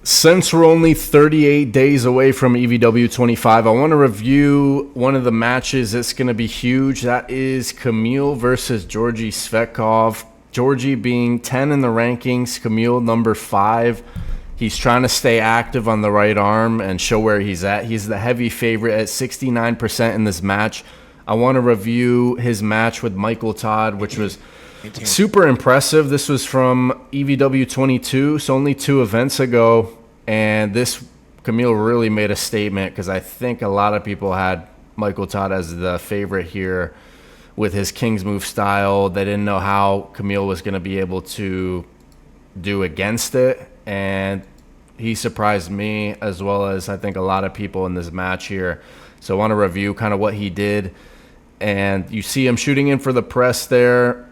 Since we're only 38 days away from EVW25, I want to review one of the matches that's going to be huge. That is Camille versus Georgi Svetkov. Georgi being 10 in the rankings, Camille number 5. He's trying to stay active on the right arm and show where he's at. He's the heavy favorite at 69% in this match. I want to review his match with Michael Todd, which was super impressive. This was from EVW22, so only 2 events ago. And this, Camille really made a statement because I think a lot of people had Michael Todd as the favorite here with his King's Move style. They didn't know how Camille was going to be able to do against it. And he surprised me as well as I think a lot of people in this match here. So I want to review kind of what he did. And you see him shooting in for the press there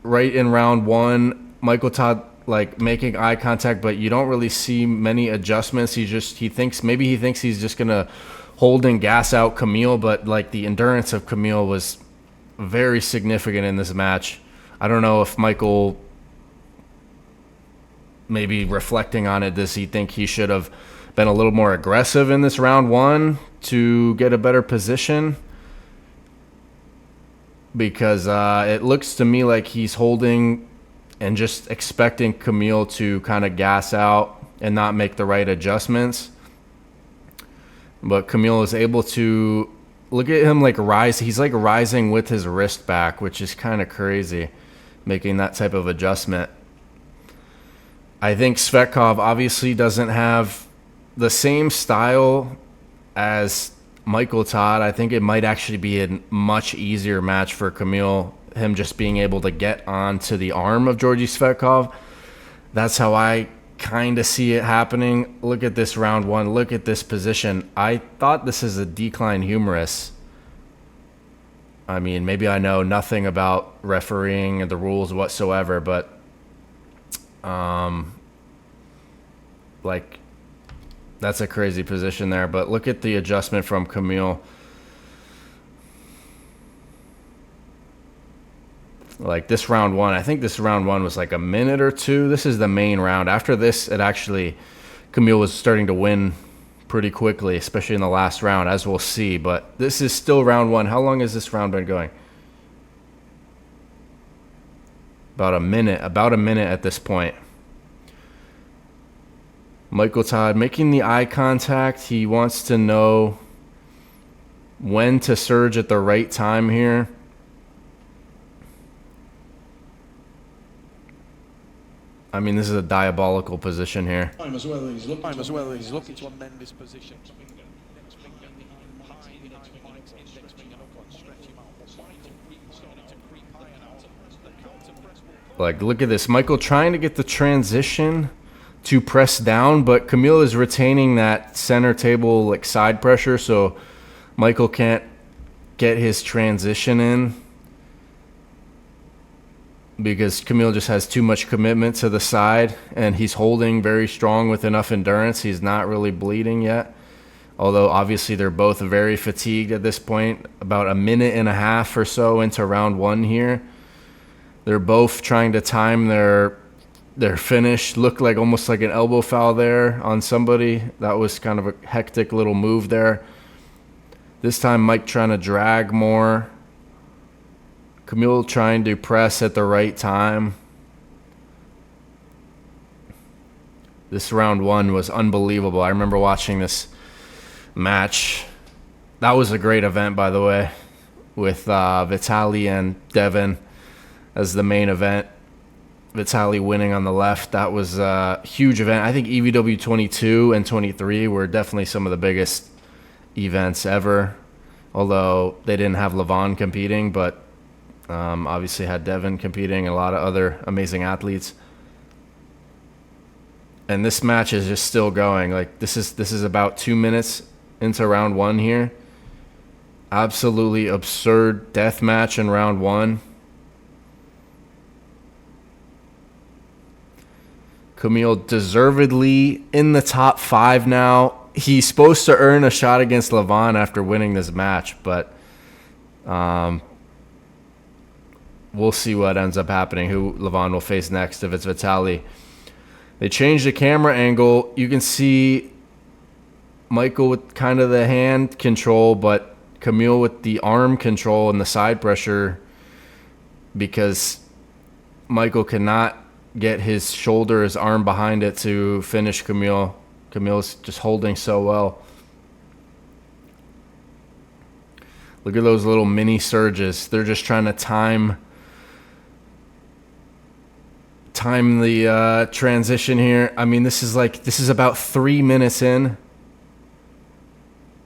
right in round 1. Michael Todd like making eye contact, but you don't really see many adjustments. He thinks he's just gonna hold and gas out Camille, but like the endurance of Camille was very significant in this match. I don't know if Michael, maybe reflecting on it, does he think he should have been a little more aggressive in this round 1 to get a better position? Because it looks to me like he's holding and just expecting Camille to kind of gas out and not make the right adjustments. But Camille is able to, look at him like rise. He's like rising with his wrist back, which is kind of crazy, making that type of adjustment. I think Svetkov obviously doesn't have the same style as Michael Todd. I think it might actually be a much easier match for Camille, him just being able to get onto the arm of Georgi Svetkov. That's how I kind of see it happening. Look at this round 1. Look at this position. I thought this is a decline humerus. I mean, maybe I know nothing about refereeing and the rules whatsoever, but like that's a crazy position there. But look at the adjustment from Camille. Like this round 1, I think this round 1 was like a minute or 2. This is the main round. After this, Camille was starting to win pretty quickly, especially in the last round, as we'll see. But this is still round 1. How long has this round been going? About a minute at this point. Michael Todd making the eye contact. He wants to know when to surge at the right time here. I mean, this is a diabolical position here. He's looking to amend this position. Like, look at this. Michael trying to get the transition to press down, but Camille is retaining that center table like side pressure, so Michael can't get his transition in because Camille just has too much commitment to the side, and he's holding very strong with enough endurance. He's not really bleeding yet, although obviously they're both very fatigued at this point, about a minute and a half or so into round 1 here. They're both trying to time their finish. Looked like almost like an elbow foul there on somebody. That was kind of a hectic little move there. This time Mike trying to drag more. Camille trying to press at the right time. This round 1 was unbelievable. I remember watching this match. That was a great event, by the way, with Vitaly and Devin as the main event. Vitaly winning on the left. That was a huge event. I think EVW22 and 23 were definitely some of the biggest events ever, although they didn't have Levon competing, but obviously had Devin competing and a lot of other amazing athletes. And this match is just still going. Like this is about 2 minutes into round 1 here. Absolutely absurd death match in round 1. Camille deservedly in the top 5 now. He's supposed to earn a shot against Levon after winning this match, but we'll see what ends up happening, who Levon will face next if it's Vitaly. They changed the camera angle. You can see Michael with kind of the hand control, but Camille with the arm control and the side pressure, because Michael cannot get his shoulder, his arm behind it to finish Camille. Camille's just holding so well. Look at those little mini surges. They're just trying to time the transition here. I mean, this is about 3 minutes in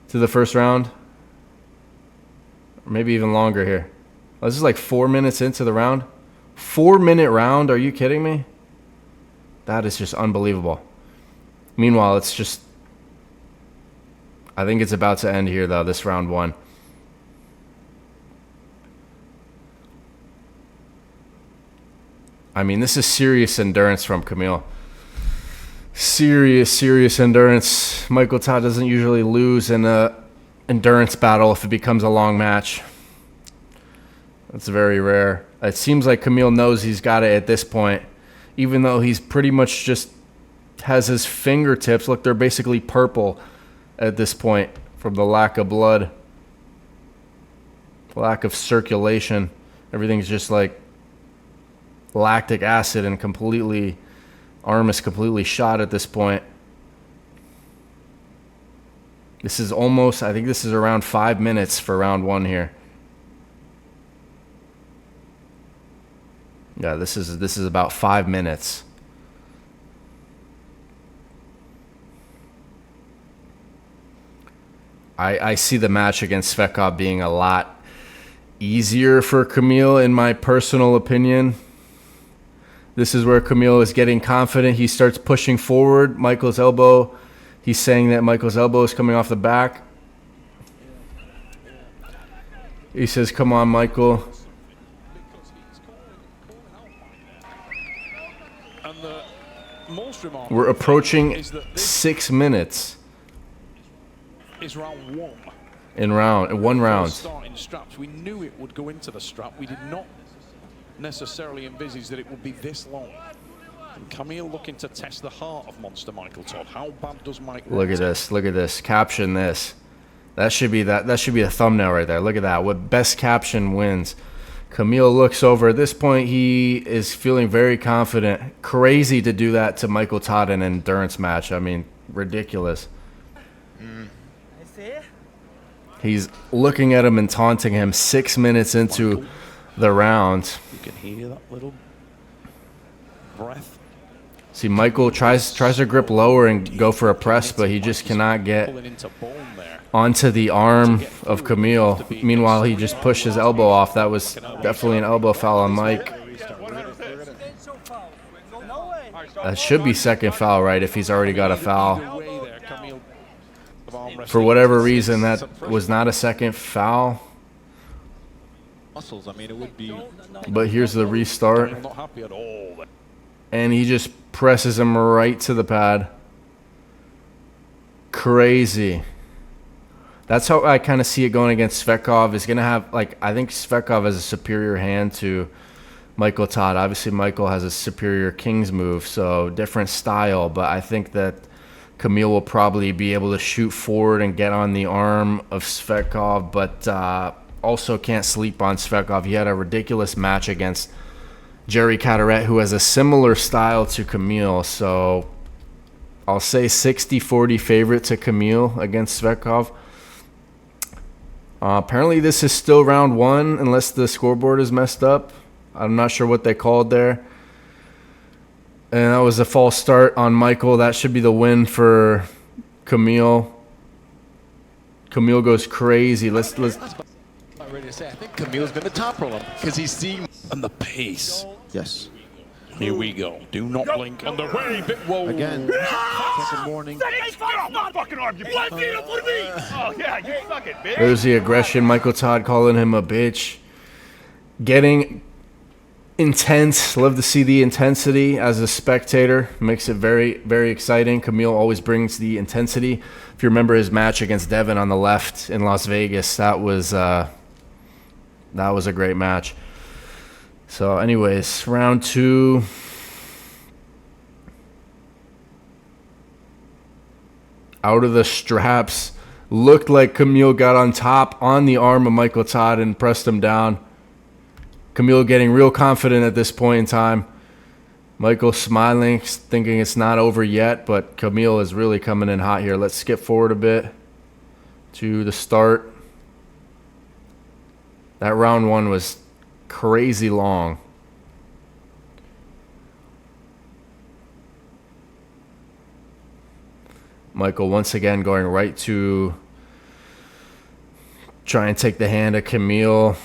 to the first round, or maybe even longer here. Oh, this is like 4 minutes into the round. 4-minute round? Are you kidding me? That is just unbelievable. Meanwhile, it's just, I think it's about to end here though, this round 1. I mean, this is serious endurance from Camille. Serious endurance. Michael Todd doesn't usually lose in a endurance battle if it becomes a long match. That's very rare. It seems like Camille knows he's got it at this point, even though he's pretty much just has his fingertips. Look, they're basically purple at this point from the lack of blood, lack of circulation. Everything's just like lactic acid and completely, arm is completely shot at this point. This is almost, I think this is around 5 minutes for round 1 here. Yeah, this is about 5 minutes. I see the match against Svetkov being a lot easier for Camille, in my personal opinion. This is where Camille is getting confident. He starts pushing forward. Michael's elbow. He's saying that Michael's elbow is coming off the back. He says, "Come on, Michael." We're approaching 6 minutes. Is round 1. In one round. Starting straps. We knew it would go into the strap. We did not necessarily envisage that it would be this long. And Camille looking to test the heart of Monster Michael Todd. How bad does Mike look at this? Look at this. Caption this. That should be a thumbnail right there. Look at that. What best caption wins. Camille looks over. At this point, he is feeling very confident. Crazy to do that to Michael Todd in an endurance match. I mean, ridiculous. He's looking at him and taunting him 6 minutes into the round. You can hear that little breath. See, Michael tries to grip lower and go for a press, but he just cannot get onto the arm of Camille. Meanwhile, he just pushed his elbow off. That was definitely an elbow foul on Mike. That should be second foul, right, if he's already got a foul. For whatever reason, that was not a second foul. I mean, it would be. But here's the restart. I'm not happy at all. And he just presses him right to the pad. Crazy. That's how I kind of see it going against Svetkov. Is going to have, like, I think Svetkov has a superior hand to Michael Todd. Obviously, Michael has a superior King's move, so different style. But I think that Camille will probably be able to shoot forward and get on the arm of Svetkov, but also can't sleep on Svetkov. He had a ridiculous match against Jerry Cataret, who has a similar style to Camille. So I'll say 60-40 favorite to Camille against Svetkov. Apparently this is still round 1 unless the scoreboard is messed up. I'm not sure what they called there. And that was a false start on Michael. That should be the win for Camille. Camille goes crazy. Let's. I'm ready to say, I think Camille's going to top roll him because he's seeing. And the pace. Yes. Here we go. Do not blink. On the way. Whoa. Again. Second warning. There's the aggression. Michael Todd calling him a bitch. Getting intense. Love to see the intensity as a spectator. Makes it very, very exciting. Camille always brings the intensity. If you remember his match against Devin on the left in Las Vegas, that was a great match. So anyways, round 2. out of the straps. Looked like Camille got on top on the arm of Michael Todd and pressed him down. Camille getting real confident at this point in time. Michael smiling, thinking it's not over yet, but Camille is really coming in hot here. Let's skip forward a bit to the start. That round one was crazy long. Michael once again going right to try and take the hand of Camille,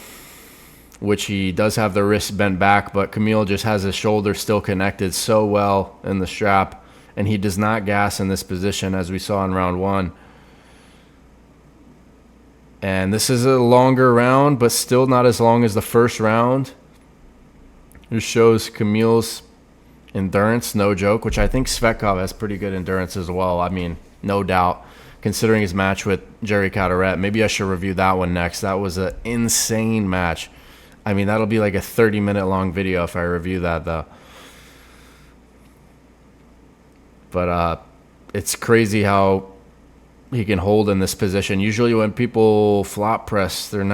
which he does have the wrist bent back, but Camille just has his shoulder still connected so well in the strap, and he does not gas in this position as we saw in round one. And this is a longer round, but still not as long as the first round. It shows Camille's endurance, no joke, which I think Svetkov has pretty good endurance as well. I mean, no doubt, considering his match with Jerry Carteret. Maybe I should review that one next. That was an insane match. I mean, that'll be like a 30-minute long video if I review that, though. But it's crazy how he can hold in this position. Usually when people flop press, they're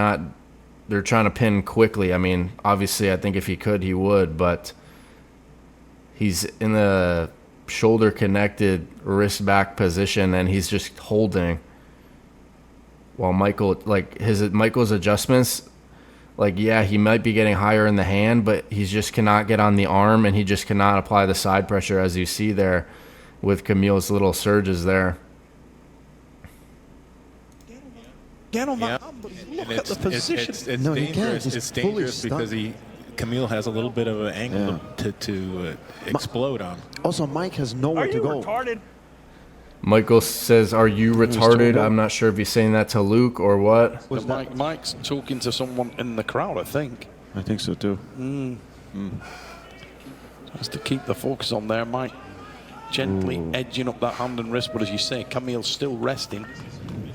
trying to pin quickly. I mean, obviously, I think if he could, he would, but he's in the shoulder connected wrist back position, and he's just holding while Michael's adjustments, like, yeah, he might be getting higher in the hand, but he just cannot get on the arm, and he just cannot apply the side pressure, as you see there with Camille's little surges there. Get on that. Look at the position. It's dangerous. It's dangerous because Camille has a little bit of an angle to explode on. Also, Mike has nowhere to go. Retarded? Michael says, "Are you retarded?" I'm not sure if he's saying that to Luke or what. Mike's talking to someone in the crowd, I think. I think so too. Just to keep the focus on there, Mike gently edging up that hand and wrist, but as you say, Camille's still resting.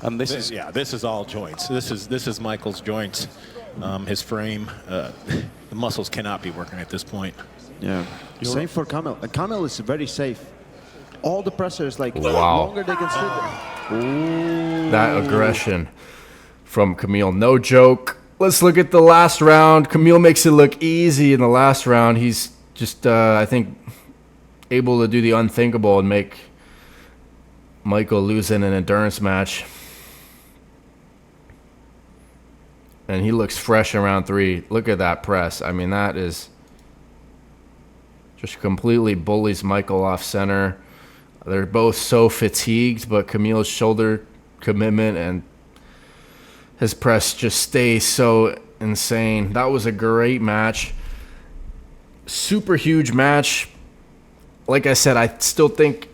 And this is all joints. This is Michael's joints. His frame, the muscles cannot be working at this point. Yeah. Same for Kamil. And Kamil is very safe. All the pressure is like longer they can sit. That aggression from Camille, no joke. Let's look at the last round. Camille makes it look easy in the last round. He's just, I think, able to do the unthinkable and make Michael lose in an endurance match. And he looks fresh in round 3. Look at that press. I mean, that is just completely bullies Michael off center. They're both so fatigued, but Camille's shoulder commitment and his press just stays so insane. That was a great match. Super huge match. Like I said, I still think,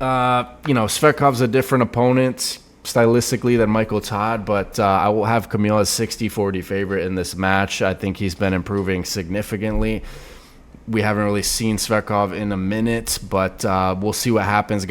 Svetkov's a different opponent stylistically than Michael Todd, but I will have Camille as 60-40 favorite in this match. I think he's been improving significantly. We haven't really seen Svetkov in a minute, but we'll see what happens.